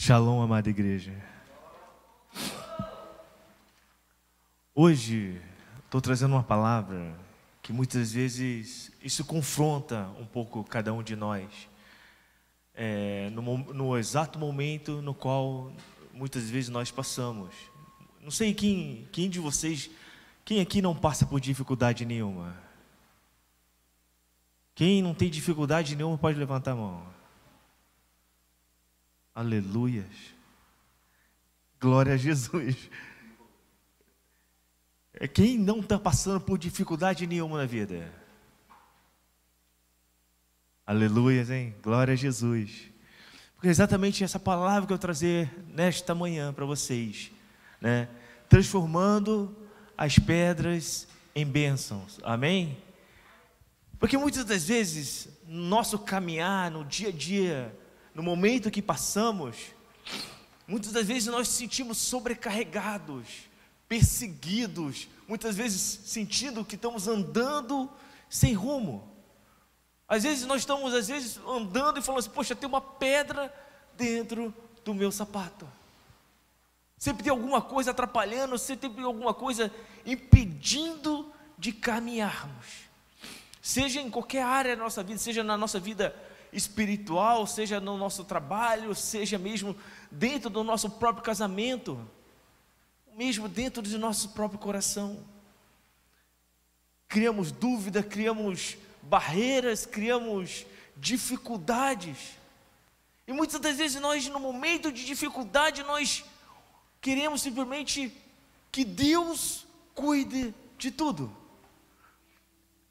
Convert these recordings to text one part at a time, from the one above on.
Shalom, amada igreja. Hoje estou trazendo uma palavra que muitas vezes isso confronta um pouco cada um de nós, no exato momento no qual muitas vezes nós passamos. Não sei quem de vocês, quem aqui não passa por dificuldade nenhuma? Quem não tem dificuldade nenhuma pode levantar a mão. Aleluias, glória a Jesus. Quem não está passando por dificuldade nenhuma na vida? Aleluias, hein? Glória a Jesus. Porque é exatamente essa palavra que eu trazer nesta manhã para vocês, né? Transformando as pedras em bênçãos, amém? Porque muitas das vezes, no nosso caminhar, no dia a dia, no momento que passamos, muitas das vezes nós nos sentimos sobrecarregados, perseguidos, muitas vezes sentindo que estamos andando sem rumo. Às vezes nós estamos andando e falando assim: poxa, tem uma pedra dentro do meu sapato. Sempre tem alguma coisa atrapalhando, sempre tem alguma coisa impedindo de caminharmos. Seja em qualquer área da nossa vida, seja na nossa vida espiritual, seja no nosso trabalho, seja mesmo dentro do nosso próprio casamento, mesmo dentro do nosso próprio coração. Criamos dúvida, criamos barreiras, criamos dificuldades. E muitas das vezes nós, no momento de dificuldade, nós queremos simplesmente que Deus cuide de tudo.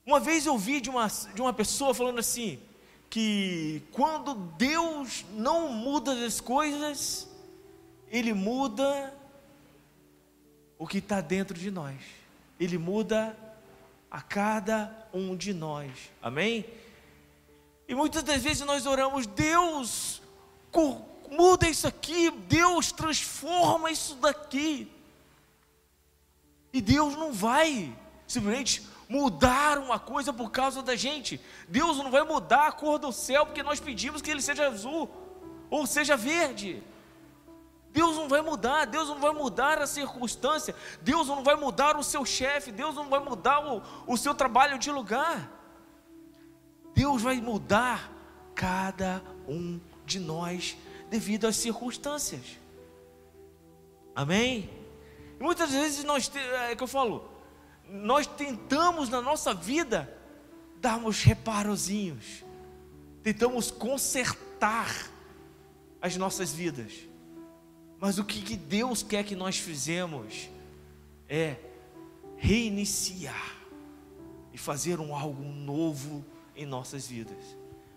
Uma vez eu ouvi de uma pessoa falando assim, que quando Deus não muda as coisas, Ele muda o que está dentro de nós. Ele muda a cada um de nós, amém? E muitas das vezes nós oramos: Deus, muda isso aqui, Deus transforma isso daqui. E Deus não vai simplesmente mudar uma coisa por causa da gente. Deus não vai mudar a cor do céu porque nós pedimos que ele seja azul ou seja verde. Deus não vai mudar a circunstância, Deus não vai mudar o seu chefe, Deus não vai mudar o seu trabalho de lugar. Deus vai mudar cada um de nós devido às circunstâncias, amém? E muitas vezes nós tentamos na nossa vida darmos reparozinhos, tentamos consertar as nossas vidas, mas o que Deus quer que nós fizemos é reiniciar e fazer algo novo em nossas vidas.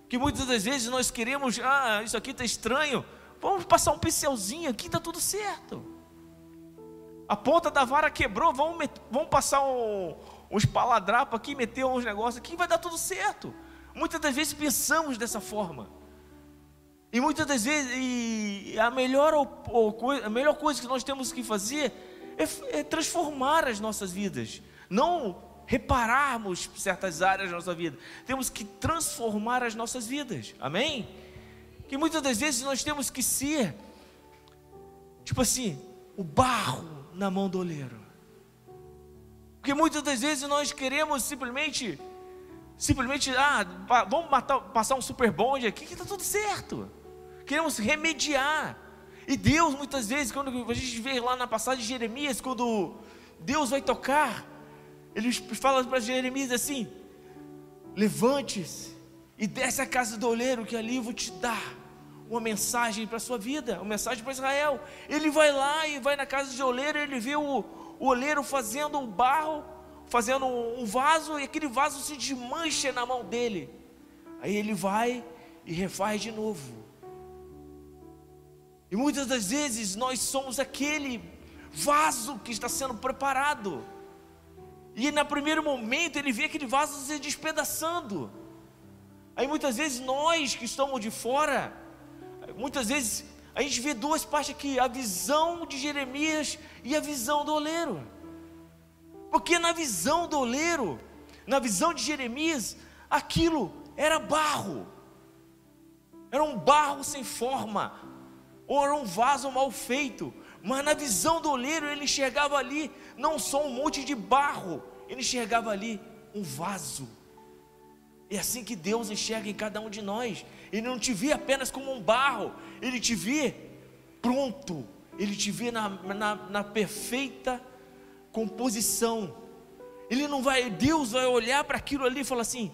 Que muitas das vezes nós queremos: isso aqui está estranho, vamos passar um pincelzinho aqui, está tudo certo. A ponta da vara quebrou, vamos passar um espaladrapo aqui, meter uns negócios aqui, vai dar tudo certo. Muitas das vezes pensamos dessa forma. E muitas das vezes a melhor coisa que nós temos que fazer é transformar as nossas vidas. Não repararmos certas áreas da nossa vida. Temos que transformar as nossas vidas, amém? Que muitas das vezes nós temos que ser, tipo assim, o barro na mão do oleiro. Porque muitas das vezes nós queremos simplesmente vamos passar um super bonde aqui que está tudo certo. Queremos remediar. E Deus, muitas vezes, quando a gente vê lá na passagem de Jeremias, quando Deus vai tocar, Ele fala para Jeremias assim: levante-se e desce à casa do oleiro, que ali eu vou te dar uma mensagem para a sua vida, uma mensagem para Israel. Ele vai lá e vai na casa de oleiro, ele vê o oleiro fazendo um barro, fazendo um vaso, e aquele vaso se desmancha na mão dele. Aí ele vai e refaz de novo. E muitas das vezes nós somos aquele vaso que está sendo preparado, e no primeiro momento ele vê aquele vaso se despedaçando. Aí muitas vezes nós que estamos de fora, muitas vezes a gente vê duas partes aqui: a visão de Jeremias e a visão do oleiro. Porque na visão do oleiro, na visão de Jeremias, aquilo era barro, era um barro sem forma, ou era um vaso mal feito. Mas na visão do oleiro ele enxergava ali não só um monte de barro, ele enxergava ali um vaso. É assim que Deus enxerga em cada um de nós. Ele não te vê apenas como um barro, Ele te vê pronto, Ele te vê na perfeita composição. Deus vai olhar para aquilo ali e falar assim: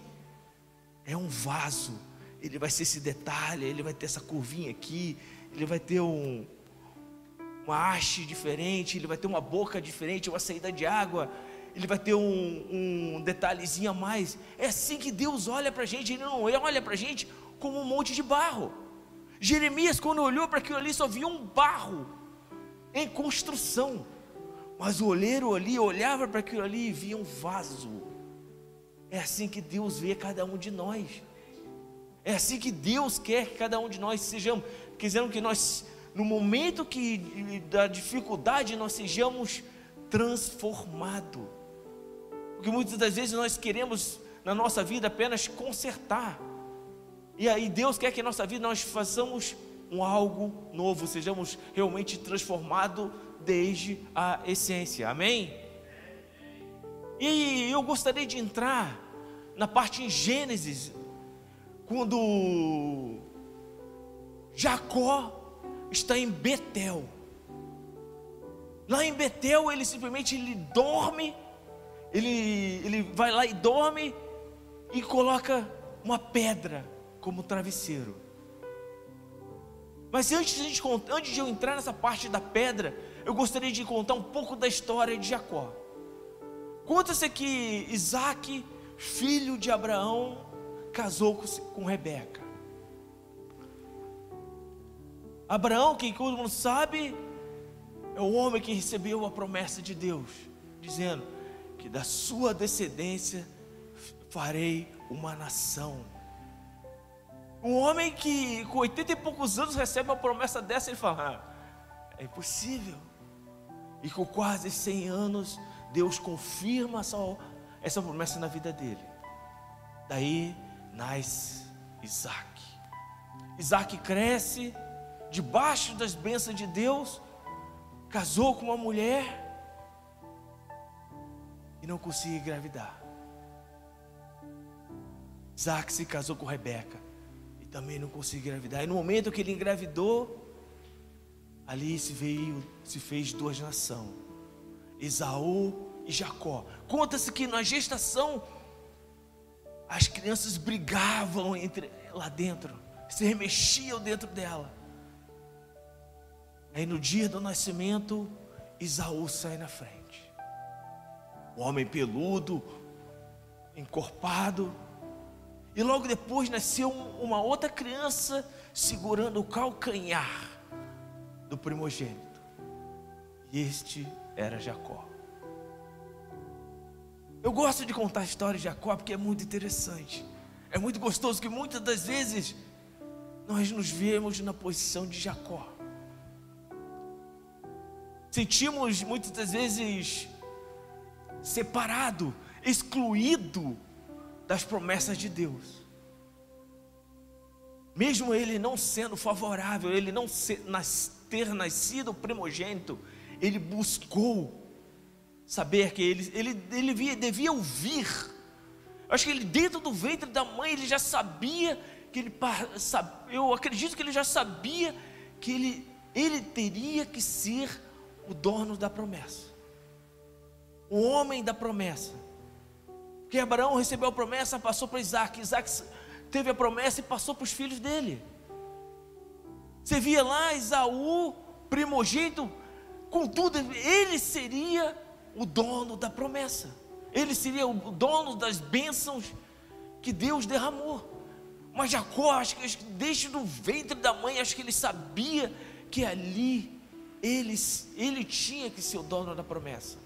é um vaso, ele vai ser esse detalhe, ele vai ter essa curvinha aqui, ele vai ter uma haste diferente, ele vai ter uma boca diferente, uma saída de água, ele vai ter um detalhezinho a mais. É assim que Deus olha para a gente. Ele não olha para a gente como um monte de barro. Jeremias, quando olhou para aquilo ali, só via um barro em construção, mas o oleiro ali olhava para aquilo ali e via um vaso. É assim que Deus vê cada um de nós. É assim que Deus quer que cada um de nós sejamos. Querendo que nós, no momento da dificuldade, nós sejamos transformados. Porque muitas das vezes nós queremos na nossa vida apenas consertar, e aí Deus quer que na nossa vida nós façamos algo novo, sejamos realmente transformados desde a essência, amém? E eu gostaria de entrar na parte em Gênesis, quando Jacó está em Betel. Lá em Betel ele simplesmente dorme. Ele vai lá e dorme e coloca uma pedra como travesseiro. Mas antes de eu entrar nessa parte da pedra, eu gostaria de contar um pouco da história de Jacó. Conta-se que Isaac, filho de Abraão, casou com Rebeca. Abraão, que todo mundo sabe, é o homem que recebeu a promessa de Deus, dizendo que da sua descendência farei uma nação. Um homem que com 80 e poucos anos recebe uma promessa dessa, ele fala: é impossível. E com quase 100 anos Deus confirma essa promessa na vida dele. Daí nasce Isaac. Isaac cresce debaixo das bênçãos de Deus, casou com uma mulher e não conseguia engravidar. Isaac se casou com Rebeca e também não conseguia engravidar. E no momento que ele engravidou, ali se fez duas nações, Esaú e Jacó. Conta-se que na gestação as crianças brigavam lá dentro, se remexiam dentro dela. Aí no dia do nascimento, Esaú sai na frente. O homem peludo, encorpado. E logo depois nasceu uma outra criança segurando o calcanhar do primogênito. E este era Jacó. Eu gosto de contar a história de Jacó porque é muito interessante. É muito gostoso que muitas das vezes nós nos vemos na posição de Jacó. Sentimos muitas das vezes separado, excluído das promessas de Deus. Mesmo ele não sendo favorável, ele não ter nascido primogênito, ele buscou saber que ele devia ouvir. Acho que ele dentro do ventre da mãe ele já sabia que eu acredito que ele já sabia que ele teria que ser o dono da promessa, o homem da promessa. Porque Abraão recebeu a promessa, passou para Isaac. Isaac teve a promessa e passou para os filhos dele. Você via lá Esaú, primogênito, contudo ele seria o dono da promessa, ele seria o dono das bênçãos que Deus derramou. Mas Jacó, acho que desde o ventre da mãe, acho que ele sabia que ali ele tinha que ser o dono da promessa.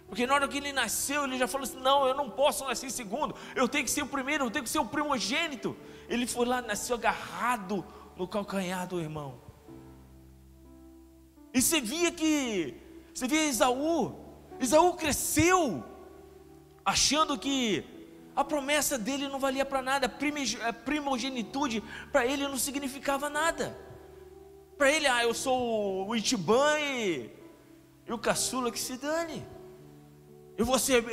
Porque na hora que ele nasceu, ele já falou assim: não, eu não posso nascer em segundo, eu tenho que ser o primeiro, eu tenho que ser o primogênito. Ele foi lá, nasceu agarrado no calcanhar do irmão. E você via Esaú cresceu achando que a promessa dele não valia para nada, a primogenitude para ele não significava nada. Para ele, eu sou o Itibã e o caçula que se dane. Eu vou ser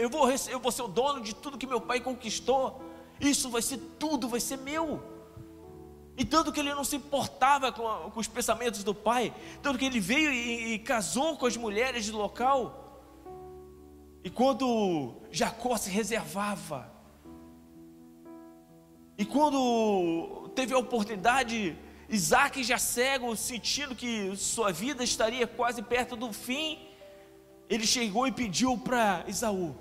o dono de tudo que meu pai conquistou. Isso vai ser tudo, vai ser meu. E tanto que ele não se importava com os pensamentos do pai, tanto que ele veio e casou com as mulheres do local. E quando Jacó se reservava, e quando teve a oportunidade, Isaac já cego, sentindo que sua vida estaria quase perto do fim, ele chegou e pediu para Esaú: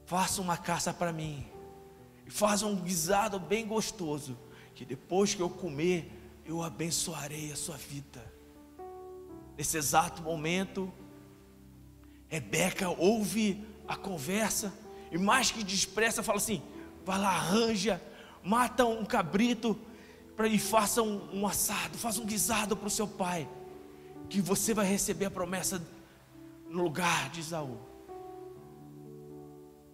faça uma caça para mim, e faça um guisado bem gostoso, que depois que eu comer, eu abençoarei a sua vida. Nesse exato momento, Rebeca ouve a conversa, e mais que depressa fala assim: vai lá, arranja, mata um cabrito, e faça um assado, faça um guisado para o seu pai, que você vai receber a promessa no lugar de Esaú.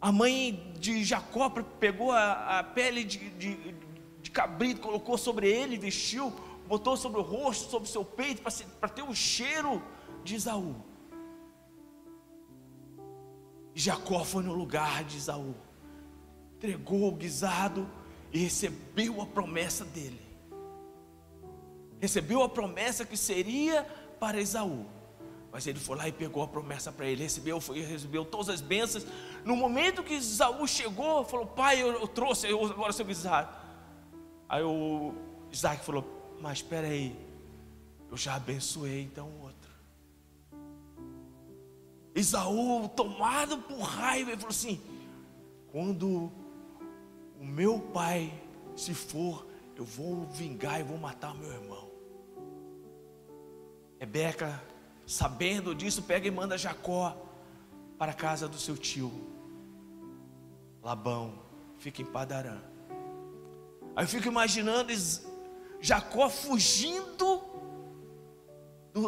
A mãe de Jacó pegou a pele de cabrito, colocou sobre ele, vestiu, botou sobre o rosto, sobre o seu peito, para ter o cheiro de Esaú. E Jacó foi no lugar de Esaú, entregou o guisado e recebeu a promessa dele. Recebeu a promessa que seria para Esaú. Mas ele foi lá e pegou a promessa para ele, recebeu todas as bênçãos. No momento que Esaú chegou, falou: pai, eu trouxe agora seu guisado. Aí o Isaac falou: mas espera aí, eu já abençoei então o outro. Esaú, tomado por raiva, ele falou assim: quando o meu pai se for, eu vou vingar e vou matar meu irmão. Rebeca, sabendo disso, pega e manda Jacó para a casa do seu tio Labão, fica em Padarã. Aí eu fico imaginando Jacó fugindo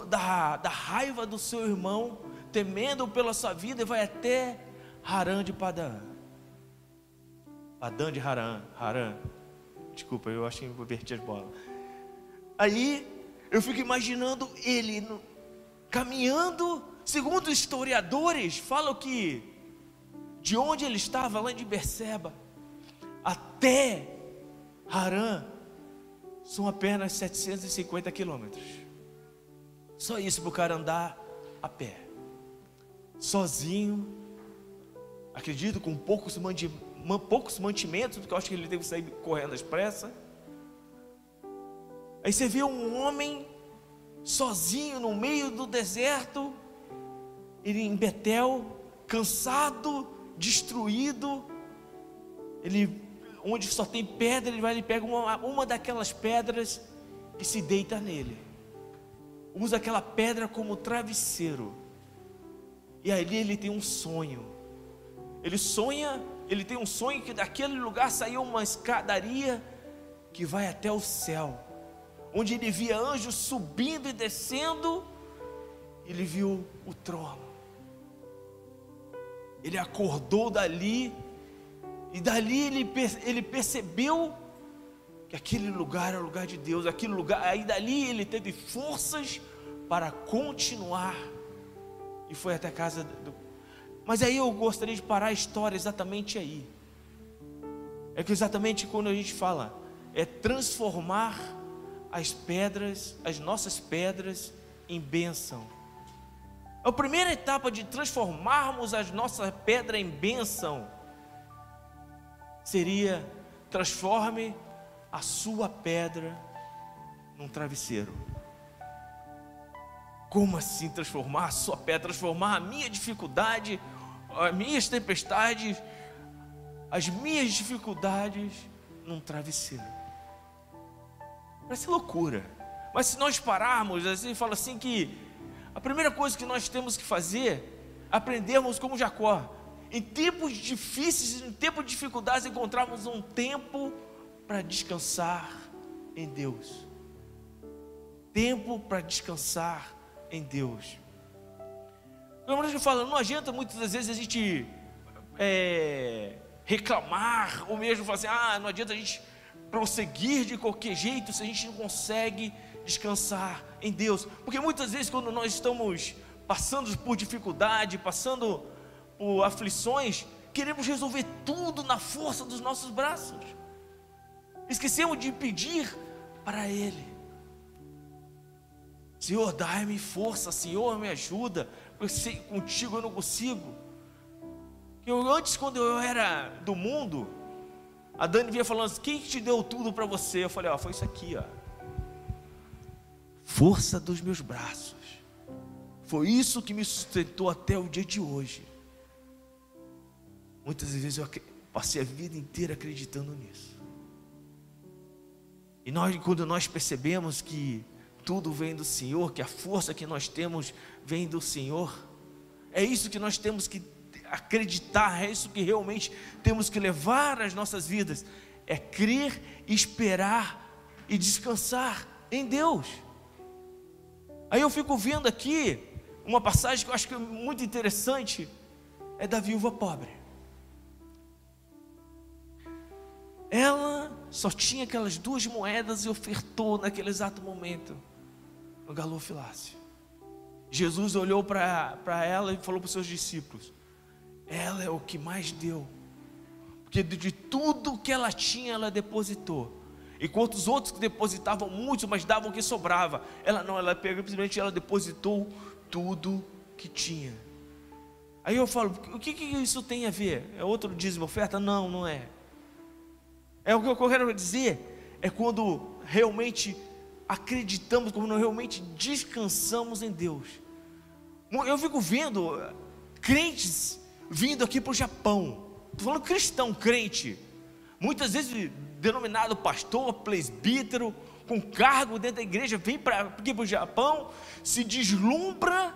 da raiva do seu irmão, temendo pela sua vida, e vai até Harã de Padarã. Padã de Harã. Desculpa, eu acho que eu inverti as bolas. Aí eu fico imaginando ele caminhando. Segundo os historiadores, falam que de onde ele estava, lá de Berseba, até Harã, são apenas 750 quilômetros. Só isso para o cara andar a pé, sozinho, acredito, com poucos mantimentos, porque eu acho que ele teve que sair correndo às pressas. Aí você vê um homem sozinho no meio do deserto, ele em Betel, cansado, destruído. Ele, onde só tem pedra, ele pega uma daquelas pedras e se deita nele, usa aquela pedra como travesseiro. E ali ele tem um sonho. Ele tem um sonho que daquele lugar saiu uma escadaria que vai até o céu, onde ele via anjos subindo e descendo. Ele viu o trono. Ele acordou dali, e dali ele percebeu que aquele lugar era o lugar de Deus, aquele lugar. Aí dali ele teve forças para continuar, e foi até a casa Mas aí eu gostaria de parar a história exatamente aí. É que exatamente quando a gente fala, é transformar as pedras, as nossas pedras, em bênção. A primeira etapa de transformarmos a nossa pedra em bênção seria: transforme a sua pedra num travesseiro. Como assim transformar a sua pedra? Transformar a minha dificuldade, as minhas tempestades, as minhas dificuldades num travesseiro. Parece loucura, mas se nós pararmos assim, fala assim que a primeira coisa que nós temos que fazer, aprendermos como Jacó, em tempos difíceis, em tempos de dificuldades, encontrarmos um tempo para descansar em Deus. Tempo para descansar em Deus. Como eu falo, não adianta muitas das vezes a gente reclamar, ou mesmo falar assim: não adianta a gente prosseguir de qualquer jeito se a gente não consegue descansar em Deus. Porque muitas vezes quando nós estamos passando por dificuldade, passando por aflições, queremos resolver tudo na força dos nossos braços. Esquecemos de pedir para Ele: Senhor, dai-me força, Senhor, me ajuda, porque contigo eu não consigo. Antes, quando eu era do mundo, a Dani vinha falando assim: quem te deu tudo para você? Eu falei: foi isso aqui, força dos meus braços. Foi isso que me sustentou até o dia de hoje. Muitas vezes eu passei a vida inteira acreditando nisso. E quando nós percebemos que tudo vem do Senhor, que a força que nós temos vem do Senhor, é isso que nós temos que acreditar, é isso que realmente temos que levar as nossas vidas, é crer, esperar e descansar em Deus. Aí eu fico vendo aqui uma passagem que eu acho que é muito interessante, é da viúva pobre. Ela só tinha aquelas 2 moedas e ofertou naquele exato momento no gasofilácio. Jesus olhou para ela e falou para os seus discípulos: ela é o que mais deu, porque de tudo que ela tinha, ela depositou. Enquanto os outros que depositavam muito, mas davam o que sobrava, ela não, ela pegou, simplesmente ela depositou tudo que tinha. Aí eu falo: o que isso tem a ver? É outro dízimo, oferta? Não, não é. É o que eu quero dizer, é quando realmente acreditamos, quando realmente descansamos em Deus. Eu fico vendo crentes vindo aqui para o Japão, estou falando cristão, crente, muitas vezes denominado pastor, presbítero, com cargo dentro da igreja, vem aqui para o Japão, se deslumbra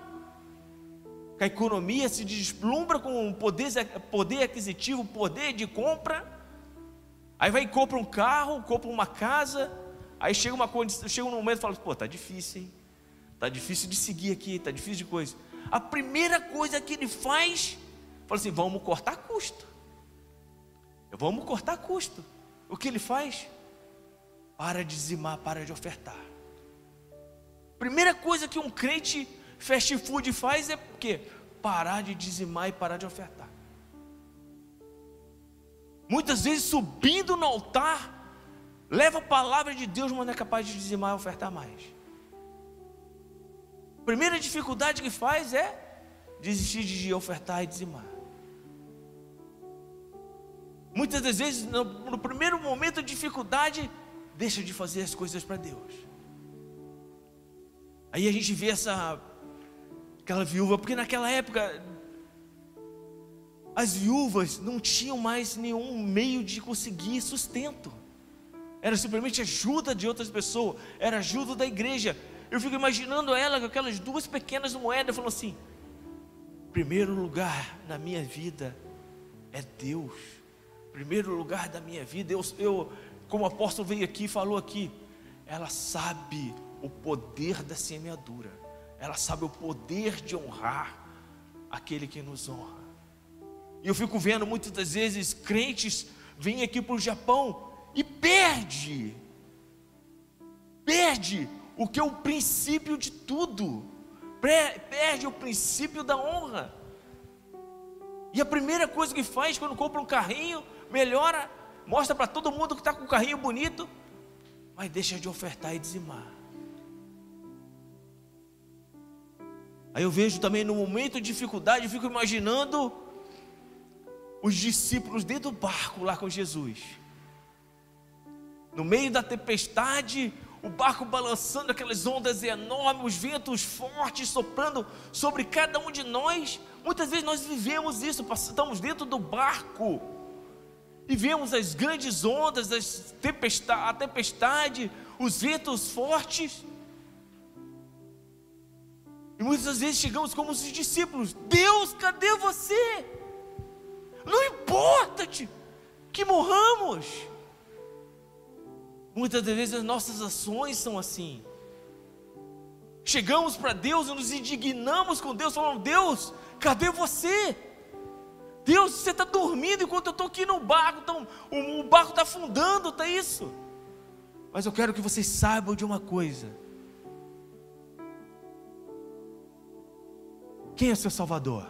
com a economia, se deslumbra com o poder aquisitivo, poder de compra. Aí vai e compra um carro, compra uma casa. Aí chega um momento e fala: está difícil, hein? Está difícil de seguir aqui, está difícil de coisa. A primeira coisa que ele faz, fala assim: vamos cortar custo. Vamos cortar custo. O que ele faz? Para de dizimar, para de ofertar. Primeira coisa que um crente fast food faz é o quê? Parar de dizimar e parar de ofertar. Muitas vezes subindo no altar, leva a palavra de Deus, mas não é capaz de dizimar e ofertar mais. A primeira dificuldade que faz é desistir de ofertar e dizimar. Muitas das vezes, no primeiro momento de dificuldade, deixa de fazer as coisas para Deus. Aí a gente vê aquela viúva, porque naquela época as viúvas não tinham mais nenhum meio de conseguir sustento. Era simplesmente ajuda de outras pessoas, era ajuda da igreja. Eu fico imaginando ela com aquelas 2 pequenas moedas, falando assim: primeiro lugar na minha vida é Deus. Primeiro lugar da minha vida, eu como o apóstolo veio aqui e falou aqui, ela sabe o poder da semeadura, ela sabe o poder de honrar aquele que nos honra. E eu fico vendo muitas das vezes crentes vêm aqui para o Japão e perde o que é o princípio de tudo, perde o princípio da honra. E a primeira coisa que faz quando compra um carrinho, melhora, mostra para todo mundo que está com um carrinho bonito, mas deixa de ofertar e dizimar. Aí eu vejo também no momento de dificuldade, eu fico imaginando os discípulos dentro do barco lá com Jesus, no meio da tempestade, o barco balançando, aquelas ondas enormes, os ventos fortes soprando sobre cada um de nós. Muitas vezes nós vivemos isso, estamos dentro do barco e vemos as grandes ondas, a tempestade, os ventos fortes, e muitas vezes chegamos como os discípulos: Deus, cadê você? Não importa que morramos. Muitas das vezes as nossas ações são assim. Chegamos para Deus e nos indignamos com Deus, falando: Deus, cadê você? Deus, você está dormindo enquanto eu estou aqui no barco, então, o barco está afundando, está isso. Mas eu quero que vocês saibam de uma coisa: Quem é seu Salvador?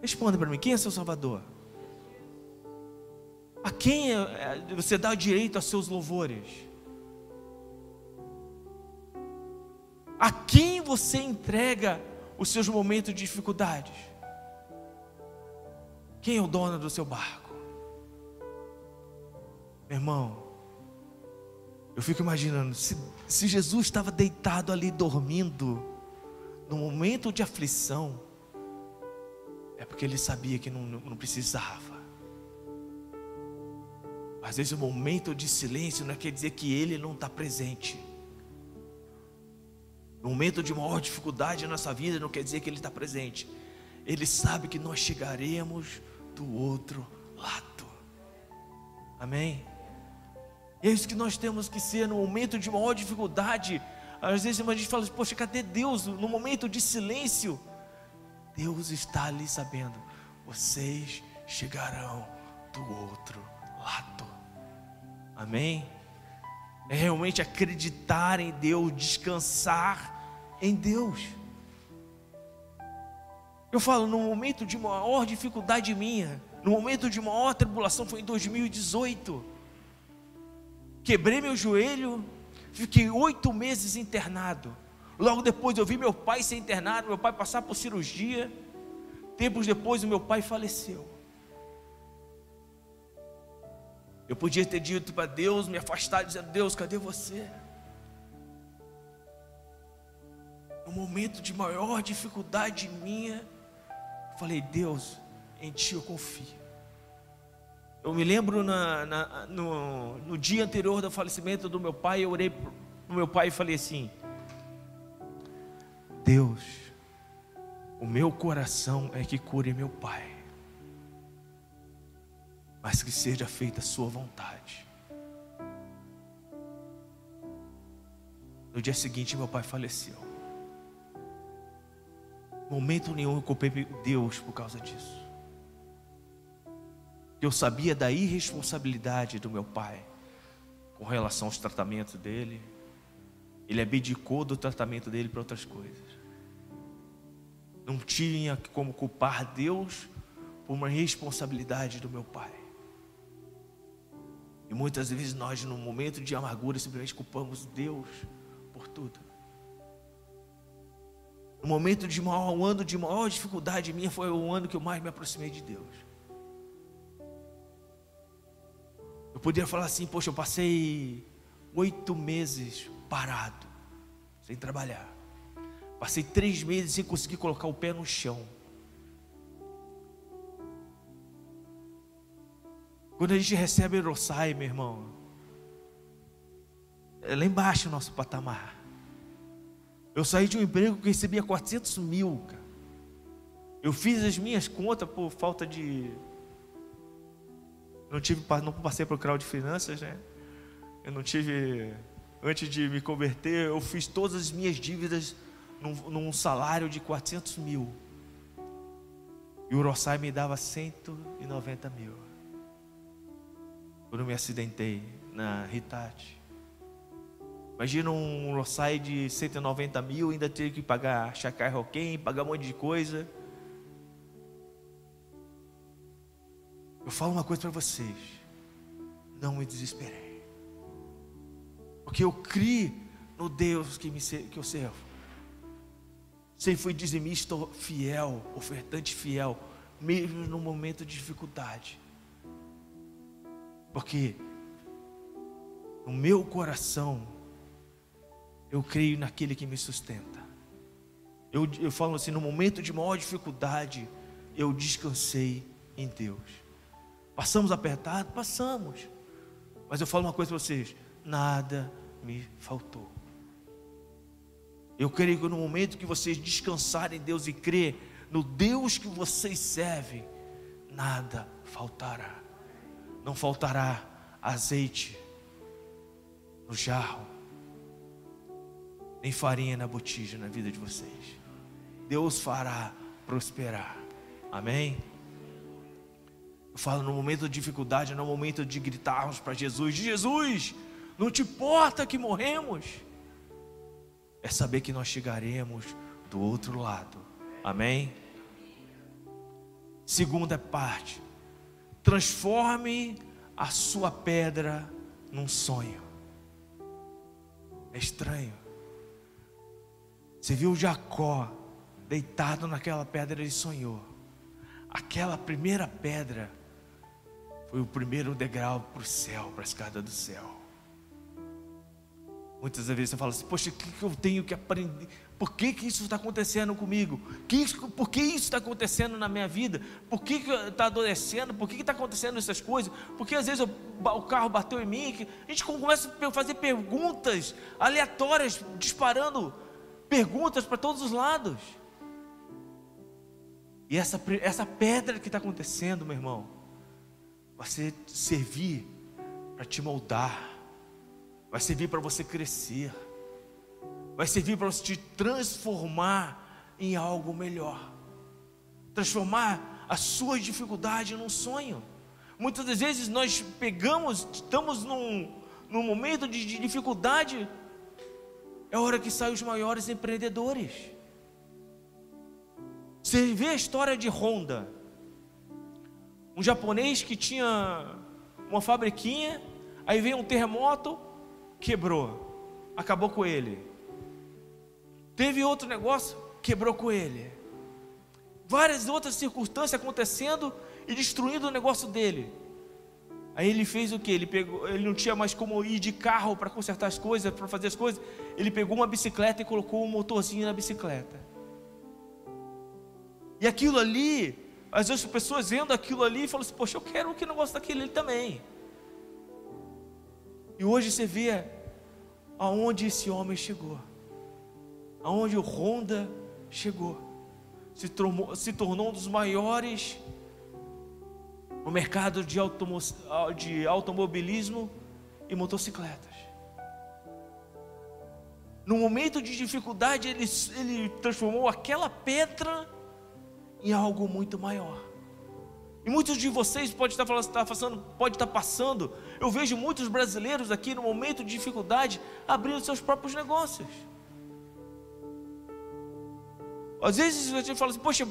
Responda para mim, quem é seu Salvador? A quem você dá o direito a seus louvores? A quem você entrega os seus momentos de dificuldades? Quem é o dono do seu barco? Meu irmão, eu fico imaginando, se Jesus estava deitado ali dormindo, no momento de aflição, é porque ele sabia que não precisava. Às vezes o momento de silêncio não quer dizer que ele não está presente. No momento de maior dificuldade na nossa vida, não quer dizer que ele está presente. Ele sabe que nós chegaremos do outro lado. Amém? É isso que nós temos que ser no momento de maior dificuldade. Às vezes a gente fala, poxa, cadê Deus? No momento de silêncio, Deus está ali sabendo, vocês chegarão do outro lado. Amém? É realmente acreditar em Deus, descansar em Deus. Eu falo, no momento de maior dificuldade minha, no momento de maior tribulação, foi em 2018. Quebrei meu joelho, fiquei 8 meses internado. Logo depois eu vi meu pai ser internado, meu pai passar por cirurgia. Tempos depois o meu pai faleceu. Eu podia ter dito para Deus, me afastar, dizendo, Deus, cadê você? No momento de maior dificuldade minha, eu falei, Deus, em Ti eu confio. Eu me lembro no dia anterior do falecimento do meu pai, eu orei para o meu pai e falei assim, Deus, o meu coração é que cure meu pai, mas que seja feita a sua vontade. No dia seguinte meu pai faleceu. Momento nenhum eu culpei Deus por causa disso. Eu sabia da irresponsabilidade do meu pai com relação aos tratamentos dele. Ele abdicou do tratamento dele para outras coisas. Não tinha como culpar Deus por uma responsabilidade do meu pai. E muitas vezes nós, no momento de amargura, simplesmente culpamos Deus por tudo. No momento de maior, o ano de maior dificuldade minha, foi o ano que eu mais me aproximei de Deus. Eu poderia falar assim, poxa, eu passei 8 meses parado, sem trabalhar. Passei 3 meses sem conseguir colocar o pé no chão. Quando a gente recebe o Rossai, meu irmão, é lá embaixo o nosso patamar. Eu saí de um emprego que recebia 400 mil, cara. Eu fiz as minhas contas por falta de... Não passei para o crowd de finanças, né? Eu não tive... Antes de me converter, eu fiz todas as minhas dívidas num salário de 400 mil. E o Rossai me dava 190 mil. Quando eu me acidentei na Hitachi. Imagina um Rossai de 190 mil, ainda ter que pagar Chacai Roquem, pagar um monte de coisa. Eu falo uma coisa para vocês, não me desesperei, porque eu criei no Deus que eu servo. Sempre fui dizimista fiel, ofertante fiel, mesmo no momento de dificuldade, porque no meu coração eu creio naquele que me sustenta. Eu falo assim, no momento de maior dificuldade, eu descansei em Deus. Passamos apertado? Passamos. Mas eu falo uma coisa para vocês, nada me faltou. Eu creio que no momento que vocês descansarem em Deus e crer no Deus que vocês servem, nada faltará. Não faltará azeite no jarro, nem farinha na botija na vida de vocês. Deus fará prosperar. Amém? Eu falo no momento de dificuldade, no momento de gritarmos para Jesus, Jesus, não te importa que morremos. É saber que nós chegaremos do outro lado. Amém? Segunda parte: transforme a sua pedra num sonho. É estranho. Você viu Jacó deitado naquela pedra, ele sonhou. Aquela primeira pedra foi o primeiro degrau para o céu, para a escada do céu. Muitas vezes você fala assim: poxa, o que eu tenho que aprender? Por que isso está acontecendo comigo? Por que isso está acontecendo na minha vida? Por que está adoecendo? Por que está acontecendo essas coisas? Porque às vezes o carro bateu em mim. A gente começa a fazer perguntas aleatórias, disparando perguntas para todos os lados. E essa pedra que está acontecendo, meu irmão, vai servir para te moldar, vai servir para você crescer, vai servir para você te transformar em algo melhor, transformar a sua dificuldade num sonho. Muitas das vezes nós estamos num momento de dificuldade, é a hora que saem os maiores empreendedores. Você vê a história de Honda, um japonês que tinha uma fabriquinha, aí veio um terremoto, quebrou, acabou com ele. Teve outro negócio, quebrou com ele. Várias outras circunstâncias acontecendo e destruindo o negócio dele. Aí ele fez o que? Ele não tinha mais como ir de carro para consertar as coisas, para fazer as coisas. Ele pegou uma bicicleta e colocou um motorzinho na bicicleta. E aquilo ali, às vezes as pessoas vendo aquilo ali falam assim: poxa, eu quero um negócio daquele ali também. E hoje você vê aonde esse homem chegou, aonde o Honda chegou, se tornou um dos maiores no mercado de automobilismo e motocicletas. No momento de dificuldade, ele transformou aquela pedra em algo muito maior. E muitos de vocês pode estar passando. Eu vejo muitos brasileiros aqui no momento de dificuldade abrindo seus próprios negócios. Às vezes você fala assim: poxa,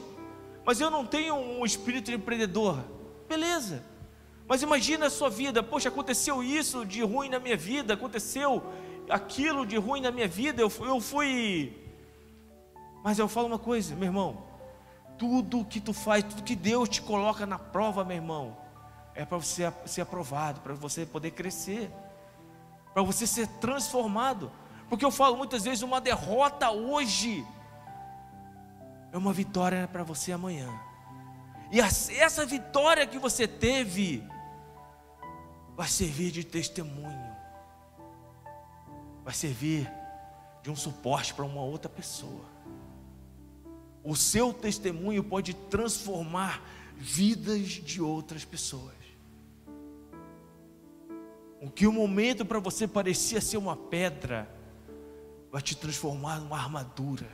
mas eu não tenho um espírito de empreendedor. Beleza, mas imagina a sua vida: poxa, aconteceu isso de ruim na minha vida, aconteceu aquilo de ruim na minha vida, eu fui. Mas eu falo uma coisa, meu irmão: tudo que tu faz, tudo que Deus te coloca na prova, meu irmão, é para você ser aprovado, para você poder crescer, para você ser transformado. Porque eu falo muitas vezes: uma derrota hoje é uma vitória para você amanhã. E essa vitória que você teve vai servir de testemunho, vai servir de um suporte para uma outra pessoa. O seu testemunho pode transformar vidas de outras pessoas. O que um momento para você parecia ser uma pedra, vai te transformar numa armadura,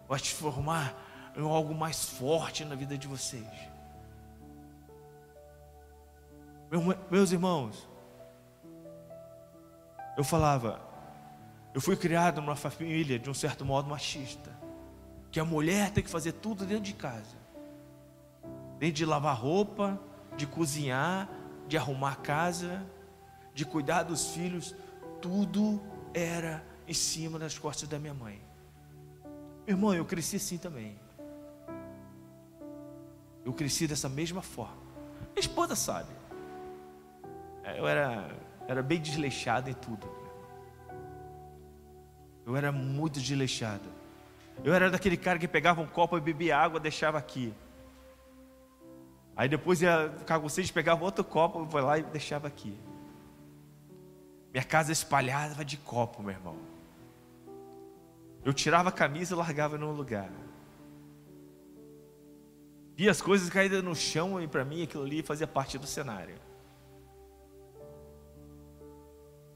vai te formar em algo mais forte na vida de vocês. Meus irmãos, eu fui criado numa família de um certo modo machista, que a mulher tem que fazer tudo dentro de casa, desde lavar roupa, de cozinhar, de arrumar a casa, de cuidar dos filhos, tudo era em cima das costas da minha mãe. Meu irmão, eu cresci assim também. Eu cresci dessa mesma forma. Minha esposa sabe. Eu era bem desleixado em tudo. Eu era muito desleixado. Eu era daquele cara que pegava um copo e bebia água, deixava aqui. Aí depois ia ficar com vocês, pegava outro copo, ia lá e deixava aqui. Minha casa espalhava de copo, meu irmão. Eu tirava a camisa e largava num lugar. Via as coisas caídas no chão e para mim aquilo ali fazia parte do cenário.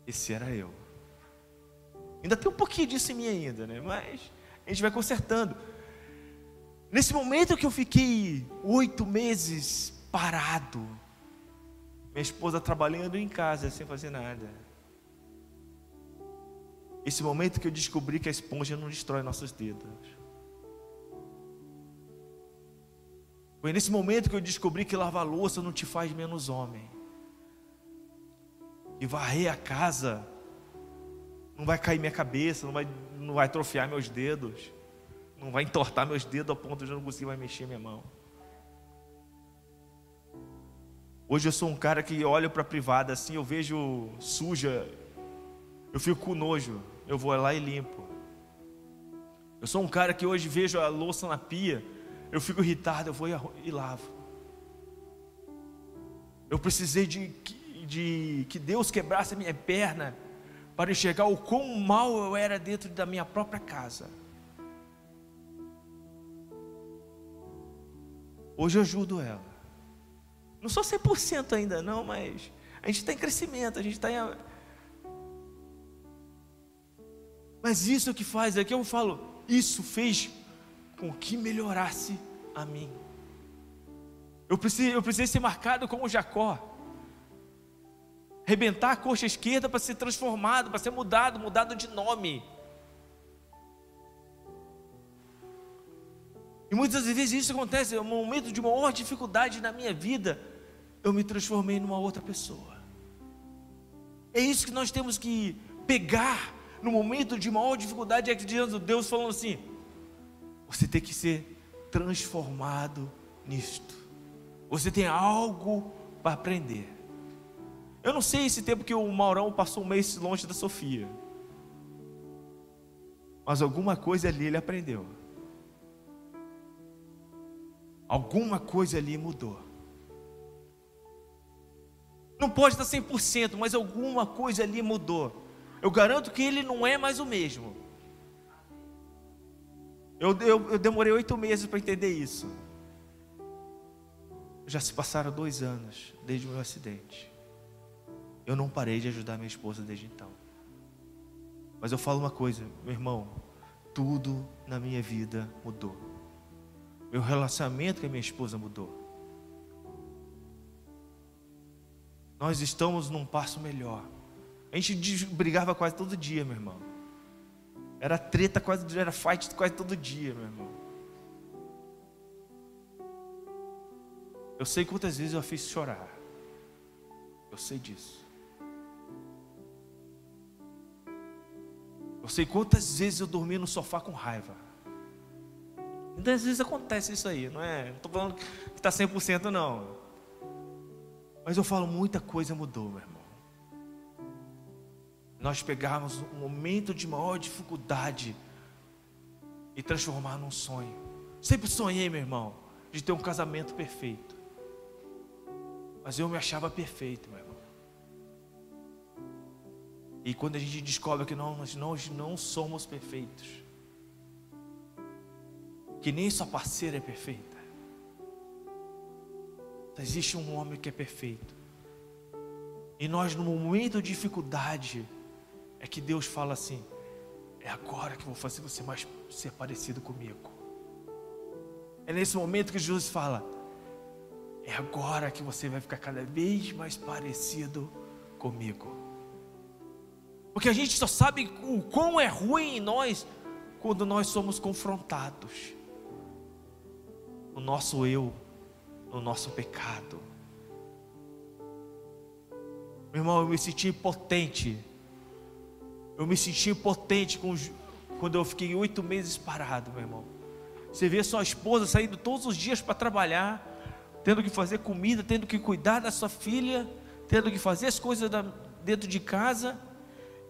Esse era eu. Ainda tem um pouquinho disso em mim ainda, né? Mas a gente vai consertando. Nesse momento que eu fiquei 8 meses parado, minha esposa trabalhando em casa sem fazer nada. Esse momento que eu descobri que a esponja não destrói nossos dedos. Foi nesse momento que eu descobri que lavar louça não te faz menos homem. E varrer a casa não vai cair minha cabeça, não vai atrofiar meus dedos, não vai entortar meus dedos ao ponto de eu não conseguir mais mexer minha mão. Hoje eu sou um cara que olha para a privada assim, eu vejo suja, eu fico com nojo, eu vou lá e limpo. Eu sou um cara que hoje vejo a louça na pia, eu fico irritado, eu vou e lavo. Eu precisei de que Deus quebrasse a minha perna para enxergar o quão mal eu era dentro da minha própria casa. Hoje eu ajudo ela. Não sou 100% ainda não, mas a gente está em crescimento, a gente está em... Mas isso que faz, é que eu falo, isso fez com que melhorasse a mim. Eu precisei ser marcado como Jacó, arrebentar a coxa esquerda para ser transformado, para ser mudado de nome. E muitas vezes isso acontece, no momento de maior dificuldade na minha vida, eu me transformei numa outra pessoa. É isso que nós temos que pegar no momento de maior dificuldade, é que diante de Deus falando assim, você tem que ser transformado nisto. Você tem algo para aprender. Eu não sei esse tempo que o Maurão passou um mês longe da Sofia, mas alguma coisa ali ele aprendeu. Alguma coisa ali mudou. Não pode estar 100%, mas alguma coisa ali mudou. Eu garanto que ele não é mais o mesmo. Eu demorei 8 meses para entender isso. Já se passaram 2 anos desde o meu acidente. Eu não parei de ajudar minha esposa desde então. Mas eu falo uma coisa, meu irmão, tudo na minha vida mudou. Meu relacionamento com a minha esposa mudou. Nós estamos num passo melhor. A gente brigava quase todo dia, meu irmão. Era treta quase, era fight quase todo dia, meu irmão. Eu sei quantas vezes eu a fiz chorar. Eu sei disso. Eu sei quantas vezes eu dormi no sofá com raiva. Muitas vezes acontece isso aí, não é? Não estou falando que está 100% não. Mas eu falo, muita coisa mudou, meu irmão. Nós pegarmos um momento de maior dificuldade e transformar num sonho. Sempre sonhei, meu irmão, de ter um casamento perfeito. Mas eu me achava perfeito, meu irmão. E quando a gente descobre que nós não somos perfeitos, que nem sua parceira é perfeita, existe um homem que é perfeito. E nós, no momento de dificuldade, é que Deus fala assim: é agora que eu vou fazer você mais ser parecido comigo. É nesse momento que Jesus fala: é agora que você vai ficar cada vez mais parecido comigo. Porque a gente só sabe o quão é ruim em nós quando nós somos confrontados no nosso eu, no nosso pecado. Meu irmão, eu me senti impotente. Eu me senti impotente quando eu fiquei 8 meses parado, meu irmão. Você vê sua esposa saindo todos os dias para trabalhar, tendo que fazer comida, tendo que cuidar da sua filha, tendo que fazer as coisas dentro de casa.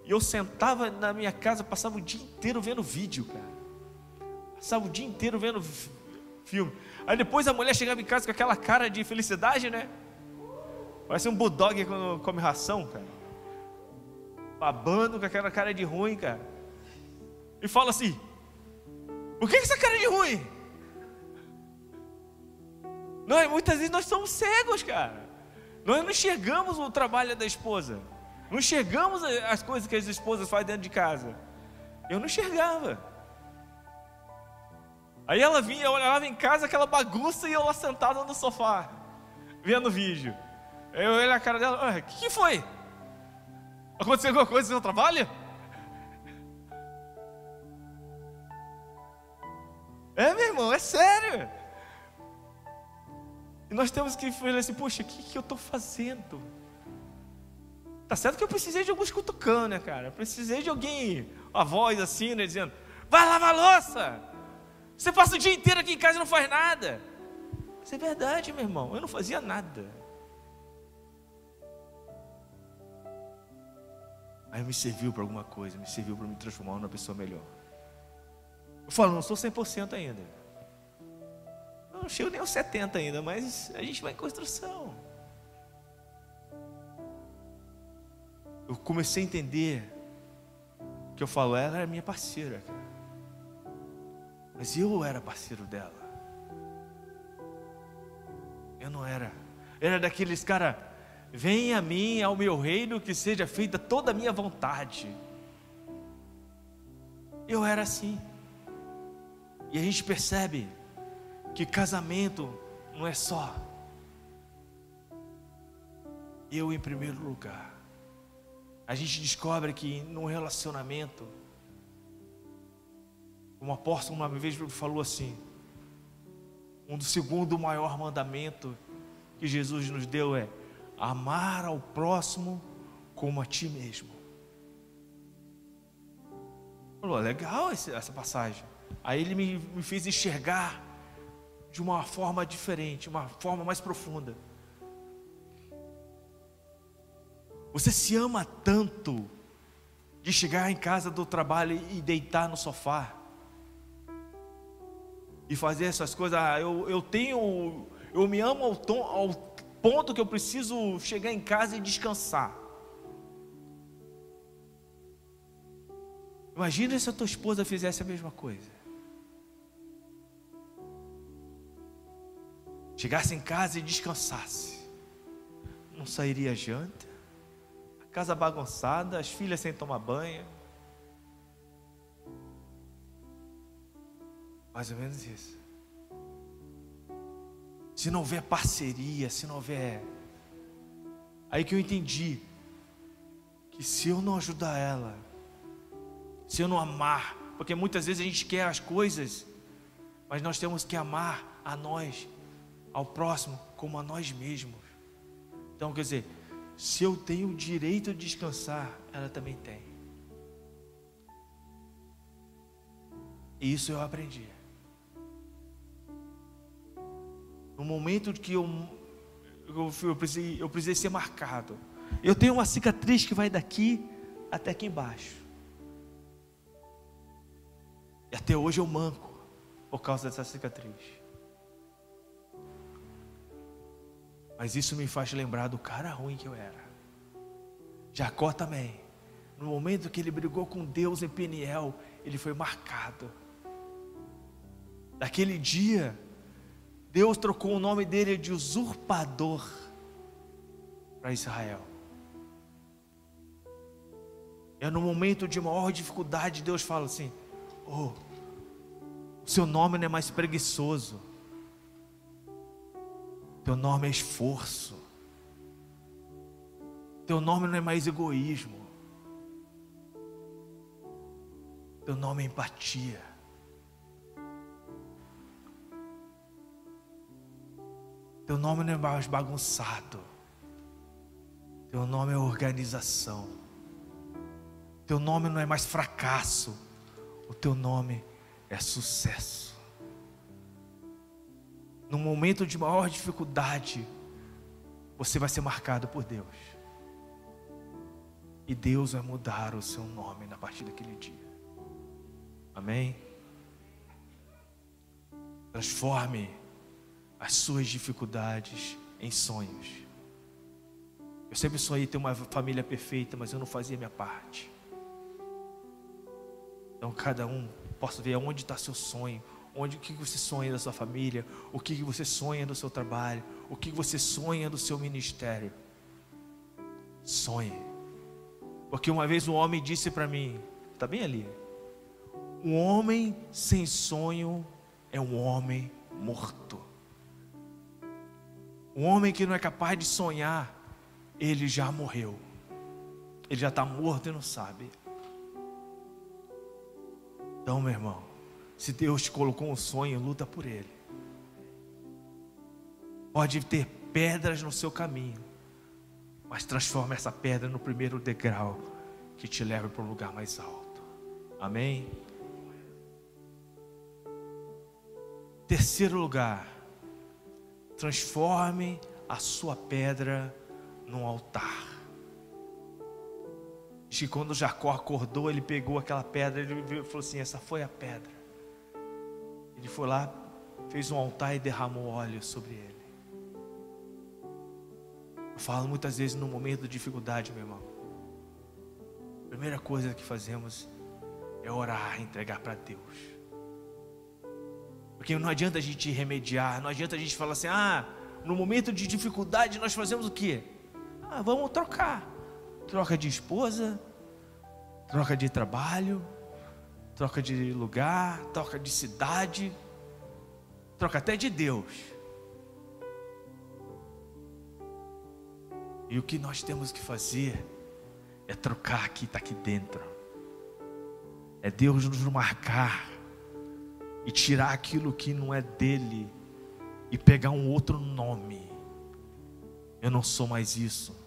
E eu sentava na minha casa, passava o dia inteiro vendo vídeo, cara. Passava o dia inteiro vendo filme. Aí depois a mulher chegava em casa com aquela cara de felicidade, né? Parece um bulldog quando come ração, cara. Babando com aquela cara de ruim, cara. E fala assim: por que essa cara de ruim? Muitas vezes nós somos cegos, cara. Nós não enxergamos o trabalho da esposa. Não enxergamos as coisas que as esposas fazem dentro de casa. Eu não enxergava. Aí ela vinha, eu olhava em casa aquela bagunça e eu lá sentado no sofá, vendo vídeo. Aí eu olhei a cara dela: o que foi? Aconteceu alguma coisa no seu trabalho? É, meu irmão, é sério. E nós temos que falar assim, poxa, o que eu estou fazendo? Tá certo que eu precisei de alguns cutucando, né, cara? Eu precisei de alguém, a voz assim, né, dizendo, vai lavar a louça. Você passa o dia inteiro aqui em casa e não faz nada. Isso é verdade, meu irmão, eu não fazia nada. Aí me serviu para alguma coisa, me serviu para me transformar numa pessoa melhor. Eu falo, não sou 100% ainda. Não chego nem aos 70% ainda, mas a gente vai em construção. Eu comecei a entender que eu falo, ela era minha parceira, cara. Mas eu era parceiro dela. Eu não era. Eu era daqueles cara, venha a mim, ao meu reino, que seja feita toda a minha vontade. Eu era assim. E a gente percebe que casamento não é só eu em primeiro lugar. A gente descobre que num relacionamento, um apóstolo uma vez falou assim, do segundo maior mandamento que Jesus nos deu é amar ao próximo como a ti mesmo. Falou, legal essa passagem. Aí ele me fez enxergar de uma forma diferente, uma forma mais profunda. Você se ama tanto de chegar em casa do trabalho e deitar no sofá e fazer essas coisas. Eu me amo ao ponto que eu preciso chegar em casa e descansar. Imagina se a tua esposa fizesse a mesma coisa. Chegasse em casa e descansasse. Não sairia janta, a casa bagunçada, as filhas sem tomar banho. Mais ou menos isso. Se não houver parceria, se não houver... Aí que eu entendi que se eu não ajudar ela, se eu não amar, porque muitas vezes a gente quer as coisas, mas nós temos que amar a nós, ao próximo, como a nós mesmos. Então, quer dizer, se eu tenho o direito de descansar, ela também tem. E isso eu aprendi. No momento que eu precisei ser marcado. Eu tenho uma cicatriz que vai daqui até aqui embaixo. E até hoje eu manco por causa dessa cicatriz. Mas isso me faz lembrar do cara ruim que eu era. Jacó também. No momento que ele brigou com Deus em Peniel, ele foi marcado. Naquele dia, Deus trocou o nome dele de usurpador para Israel. É no momento de maior dificuldade, Deus fala assim: o seu nome não é mais preguiçoso, teu nome é esforço, teu nome não é mais egoísmo, teu nome é empatia. Teu nome não é mais bagunçado. Teu nome é organização. Teu nome não é mais fracasso. O teu nome é sucesso. No momento de maior dificuldade, você vai ser marcado por Deus. E Deus vai mudar o seu nome a partir daquele dia. Amém? Transforme as suas dificuldades em sonhos. Eu sempre sonhei ter uma família perfeita, mas eu não fazia a minha parte. Então cada um possa ver onde está seu sonho, o que você sonha da sua família, o que você sonha do seu trabalho, o que você sonha do seu ministério. Sonhe. Porque uma vez um homem disse para mim, está bem ali: um homem sem sonho é um homem morto. Um homem que não é capaz de sonhar, ele já morreu. Ele já está morto e não sabe. Então, meu irmão, se Deus te colocou um sonho, luta por ele. Pode ter pedras no seu caminho, mas transforma essa pedra no primeiro degrau que te leva para um lugar mais alto. Amém? Terceiro lugar, transforme a sua pedra num altar. Diz que quando Jacó acordou, ele pegou aquela pedra, ele falou assim: essa foi a pedra. Ele foi lá, fez um altar e derramou óleo sobre ele. Eu falo muitas vezes no momento de dificuldade, meu irmão, a primeira coisa que fazemos é orar, entregar para Deus. Porque não adianta a gente remediar, não adianta a gente falar assim: no momento de dificuldade nós fazemos o quê? Vamos trocar. Troca de esposa, troca de trabalho, troca de lugar, troca de cidade, troca até de Deus. E o que nós temos que fazer é trocar aqui, está aqui dentro. É Deus nos marcar e tirar aquilo que não é dele e pegar um outro nome. Eu não sou mais isso.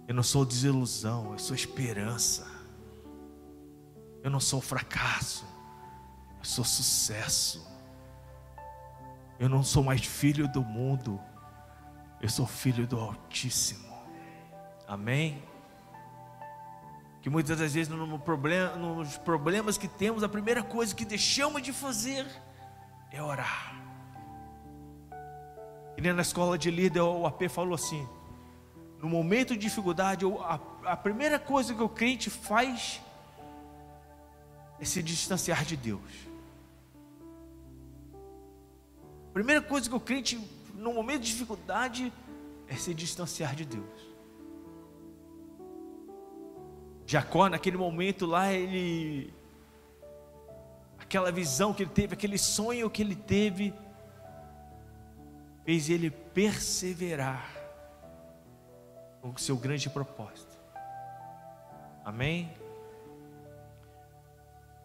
Eu não sou desilusão, eu sou esperança. Eu não sou fracasso, eu sou sucesso. Eu não sou mais filho do mundo, eu sou filho do Altíssimo. Amém? Que muitas das vezes nos problemas que temos, a primeira coisa que deixamos de fazer é orar. E na escola de líder, o AP falou assim: no momento de dificuldade, a primeira coisa que o crente faz é se distanciar de Deus. A primeira coisa que o crente, no momento de dificuldade, é se distanciar de Deus. Jacó, naquele momento lá, aquela visão que ele teve, aquele sonho que ele teve, fez ele perseverar com o seu grande propósito. Amém?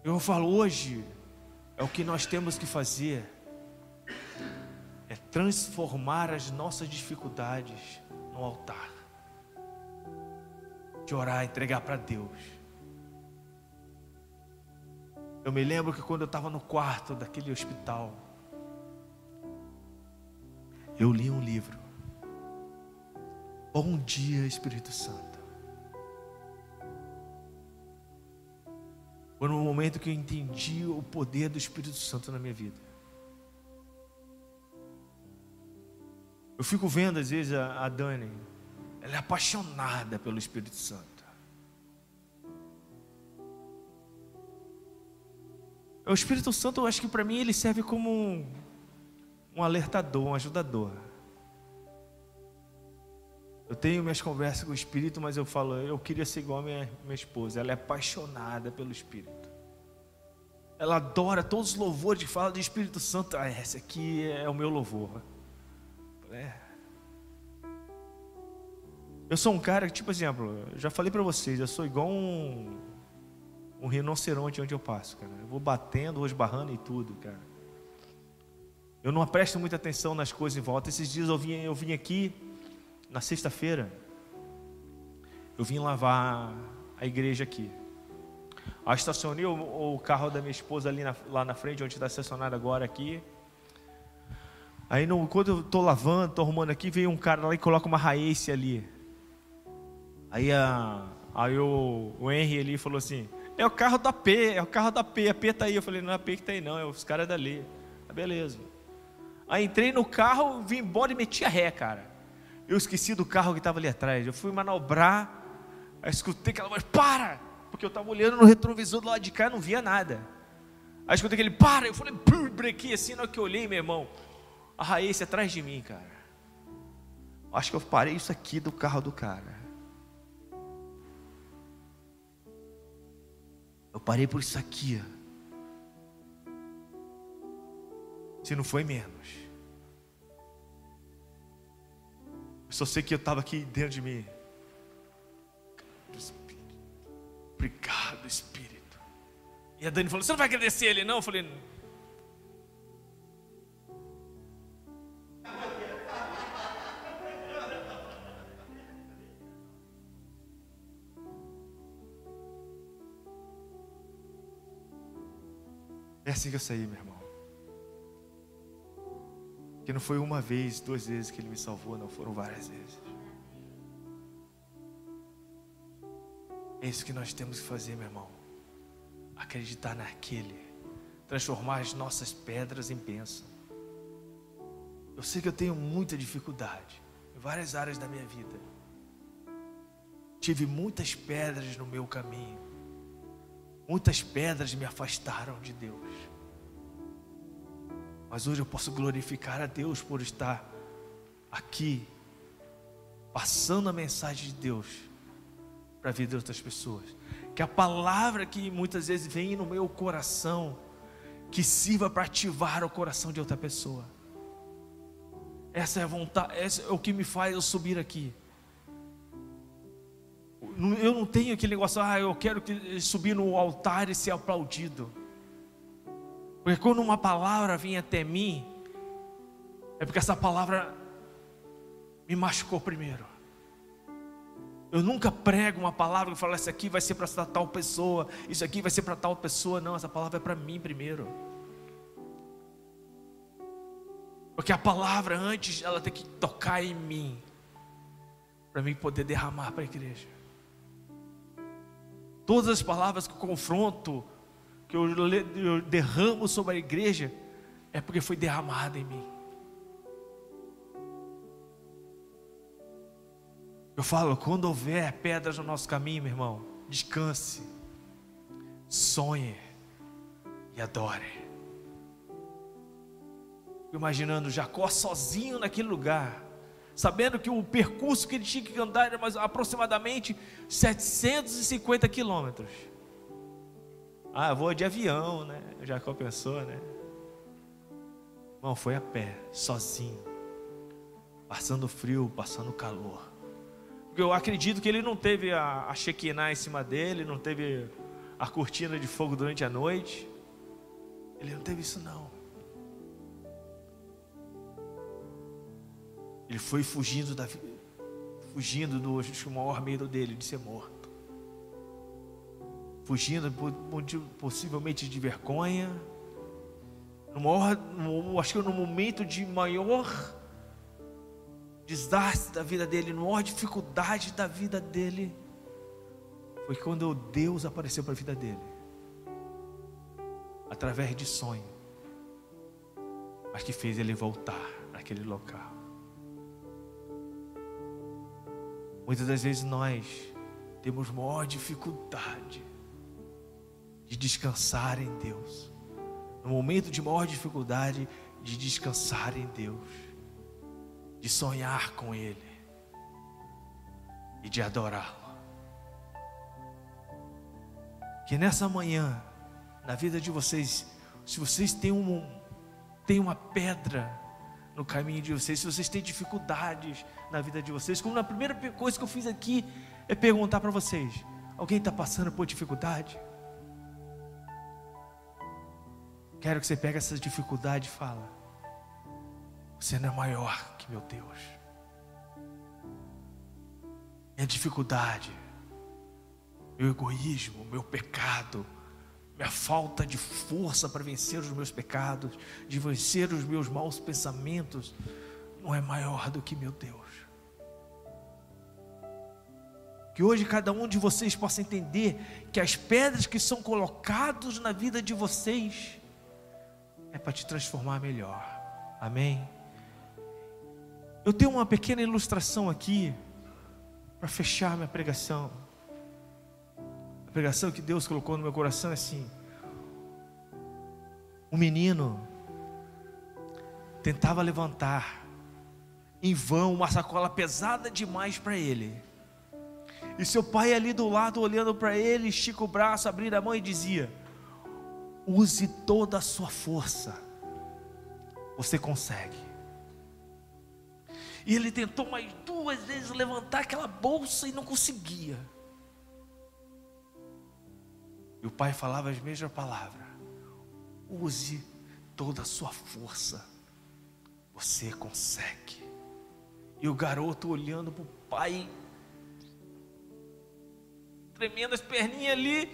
Eu falo hoje, é o que nós temos que fazer, é transformar as nossas dificuldades no altar, de orar, entregar para Deus. Eu me lembro que quando eu estava no quarto daquele hospital, eu li um livro, Bom Dia Espírito Santo. Foi no momento que eu entendi o poder do Espírito Santo na minha vida. Eu fico vendo às vezes a Dani, ela é apaixonada pelo Espírito Santo. O Espírito Santo, eu acho que para mim ele serve como um alertador, um ajudador. Eu tenho minhas conversas com o Espírito, mas eu falo, eu queria ser igual a minha esposa. Ela é apaixonada pelo Espírito. Ela adora todos os louvores que falam do Espírito Santo. Esse aqui é o meu louvor. Eu sou um cara que, tipo exemplo, eu já falei para vocês, eu sou igual um rinoceronte onde eu passo, cara. Eu vou batendo, vou esbarrando em tudo, cara. Eu não presto muita atenção nas coisas em volta. Esses dias eu vim aqui, na sexta-feira, eu vim lavar a igreja aqui. Aí estacionei o carro da minha esposa ali lá na frente, onde está estacionado agora aqui. Aí quando eu estou lavando, estou arrumando aqui, veio um cara lá e coloca uma raiz ali. Aí o Henry ali falou assim: é o carro da P, a P está aí. Eu falei: não é a P que está aí não, é os caras dali. Beleza. Aí entrei no carro, vim embora e meti a ré, cara. Eu esqueci do carro que estava ali atrás. Eu fui manobrar, aí escutei aquela voz: para! Porque eu estava olhando no retrovisor do lado de cá e não via nada. Aí escutei aquele: para! Eu falei: brequei assim. Na hora que eu olhei, meu irmão, a raiz atrás de mim, cara. Acho que eu parei isso aqui do carro do cara. Eu parei por isso aqui. Se não foi menos. Eu só sei que eu estava aqui dentro de mim. Obrigado, Espírito. E a Dani falou: você não vai agradecer ele não? Eu falei: assim que eu saí, meu irmão. Que não foi uma vez, 2 vezes que Ele me salvou, não, foram várias vezes. É isso que nós temos que fazer, meu irmão. Acreditar naquele. Transformar as nossas pedras em bênção. Eu sei que eu tenho muita dificuldade em várias áreas da minha vida. Tive muitas pedras no meu caminho. Muitas pedras me afastaram de Deus. Mas hoje eu posso glorificar a Deus por estar aqui, passando a mensagem de Deus para a vida de outras pessoas. Que a palavra que muitas vezes vem no meu coração, que sirva para ativar o coração de outra pessoa. Essa é a vontade, essa é o que me faz eu subir aqui. Eu não tenho aquele negócio, eu quero subir no altar e ser aplaudido. Porque quando uma palavra vem até mim, é porque essa palavra me machucou primeiro. Eu nunca prego uma palavra que fala, isso aqui vai ser para tal pessoa, isso aqui vai ser para tal pessoa. Não, essa palavra é para mim primeiro. Porque a palavra antes, ela tem que tocar em mim, para mim poder derramar para a igreja. Todas as palavras que eu confronto, que eu derramo sobre a igreja, é porque foi derramada em mim. Eu falo, quando houver pedras no nosso caminho, meu irmão, descanse, sonhe e adore. Imaginando Jacó sozinho naquele lugar, sabendo que o percurso que ele tinha que andar era mais aproximadamente 750 quilômetros. Eu vou de avião, né? Jacó pensou, né? Não, foi a pé, sozinho, passando frio, passando calor. Porque eu acredito que ele não teve a Shekinah em cima dele, não teve a cortina de fogo durante a noite. Ele não teve isso não. Ele foi fugindo do maior medo dele, de ser morto. Fugindo possivelmente de vergonha. Acho que no momento de maior desastre da vida dele, na maior dificuldade da vida dele, foi quando Deus apareceu para a vida dele, através de sonho, mas que fez ele voltar naquele local. Muitas das vezes nós temos maior dificuldade de descansar em Deus. No momento de maior dificuldade, de descansar em Deus, de sonhar com Ele e de adorá-lo. Que nessa manhã, na vida de vocês, se vocês têm uma pedra no caminho de vocês, se vocês têm dificuldades na vida de vocês, como a primeira coisa que eu fiz aqui é perguntar para vocês: alguém está passando por dificuldade? Quero que você pegue essa dificuldade e fala: você não é maior que meu Deus. Minha dificuldade, meu egoísmo, meu pecado, minha falta de força para vencer os meus pecados, de vencer os meus maus pensamentos, não é maior do que meu Deus. Que hoje cada um de vocês possa entender que as pedras que são colocadas na vida de vocês é para te transformar melhor. Amém? Eu tenho uma pequena ilustração aqui para fechar minha pregação. A pregação que Deus colocou no meu coração é assim: um menino tentava levantar em vão uma sacola pesada demais para ele, e seu pai ali do lado olhando para ele, estica o braço, abrir a mão e dizia: use toda a sua força, você consegue. E ele tentou mais 2 vezes levantar aquela bolsa e não conseguia. E o pai falava as mesmas palavras: use toda a sua força, você consegue. E o garoto olhando para o pai, tremendo as perninhas ali: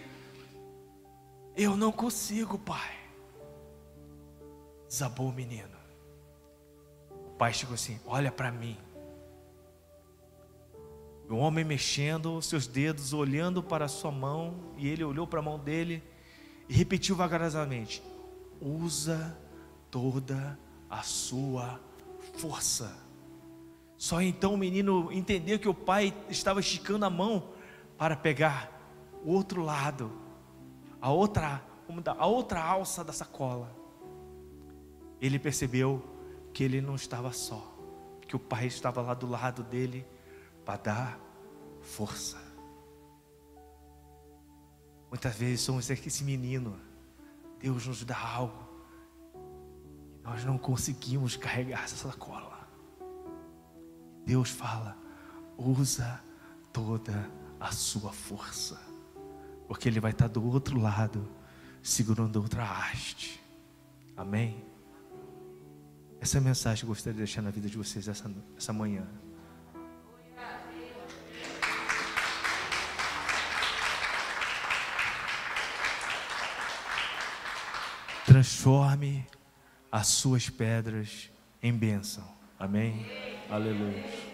eu não consigo, pai. Desabou o menino. O pai chegou assim: olha para mim. O homem mexendo seus dedos, olhando para a sua mão, e ele olhou para a mão dele e repetiu vagarosamente: usa toda a sua força. Só então o menino entendeu que o pai estava esticando a mão para pegar o outro lado, a outra alça da sacola. Ele percebeu que ele não estava só, que o pai estava lá do lado dele para dar força. Muitas vezes somos esse menino. Deus nos dá algo e nós não conseguimos carregar essa sacola. Deus fala: usa toda a sua força, porque Ele vai estar do outro lado, segurando outra haste. Amém? Essa é a mensagem que eu gostaria de deixar na vida de vocês essa manhã. Transforme as suas pedras em bênção. Amém? Aleluia.